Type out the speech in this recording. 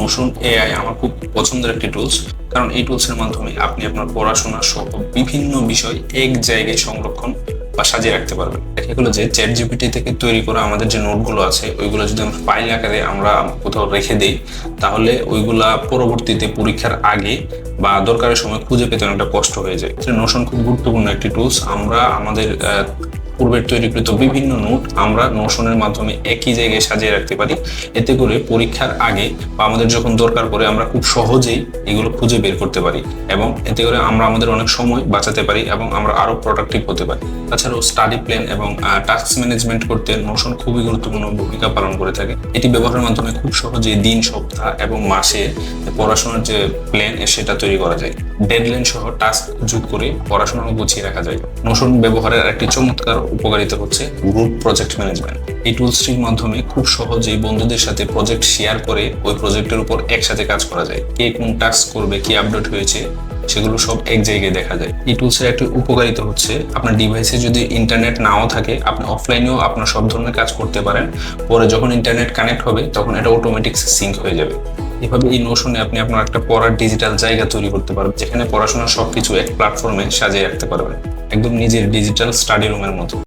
Notion AI আমার খুব পছন্দের একটি টুলস, কারণ এই টুলসের মাধ্যমে আপনি আপনার পড়াশোনা সহ বিভিন্ন বিষয় এক জায়গায় সংরক্ষণ বা সাজিয়ে রাখতে পারবেন। দেখা গেলো যে চ্যাট জিপিটি থেকে তৈরি করা আমাদের যে নোটগুলো আছে ওইগুলো যদি আমরা ফাইল আকারে আমরা কোথাও রেখে দিই, তাহলে ওইগুলা পরবর্তীতে পরীক্ষার আগে বা দরকারের সময় খুঁজে পেতে অনেকটা কষ্ট হয়ে যায়। নোশন খুব গুরুত্বপূর্ণ একটি টুলস। আমরা আমাদের পূর্বের তৈরিকৃত বিভিন্ন নোট আমরা নোশনের মাধ্যমে একই জায়গায় সাজিয়ে রাখতে পারি। এতে করে পরীক্ষার আগে বা আমাদের যখন দরকার পড়ে আমরা খুব সহজেই এগুলো খুঁজে বের করতে পারি, এবং এতে করে আমরা আমাদের অনেক সময় বাঁচাতে পারি এবং আমরা আরো প্রোডাক্টিভ হতে পারি। তাছাড়াও স্টাডি প্ল্যান এবং টাস্ক ম্যানেজমেন্ট করতে নোশন খুবই গুরুত্বপূর্ণ ভূমিকা পালন করে থাকে। এটি ব্যবহারের মাধ্যমে খুব সহজেই দিন, সপ্তাহ এবং মাসে পড়াশোনার যে প্ল্যান সেটা তৈরি করা যায়। ডেডলাইন সহ টাস্ক যোগ করে পড়াশোনা গুছিয়ে রাখা যায়। নোশন ব্যবহারের একটি চমৎকার উপকারিতা হচ্ছে গ্রুপ প্রজেক্ট ম্যানেজমেন্ট। এই টুলসটির মাধ্যমে খুব সহজেই বন্ধুদের সাথে প্রজেক্ট শেয়ার করে ওই প্রজেক্টের উপর একসাথে কাজ করা যায়। কে কোন টাস্ক করবে, কি আপডেট হয়েছে, সেগুলো সব এক জায়গায় দেখা যায়। এই টুলসের একটি উপকারিতা হচ্ছে আপনার ডিভাইসে যদি ইন্টারনেট নাও থাকে, আপনি অফলাইনেও আপনার সব ধরনের কাজ করতে পারেন। পরে যখন ইন্টারনেট কানেক্ট হবে তখন এটা অটোমেটিক সিঙ্ক হয়ে যাবে। এভাবে এই নোশনে আপনি আপনার একটা পড়ার ডিজিটাল জায়গা তৈরি করতে পারবেন, যেখানে পড়াশোনার সবকিছু এক প্ল্যাটফর্মে সাজিয়ে রাখতে পারবেন, একদম নিজের ডিজিটাল স্টাডি রুমের মতো।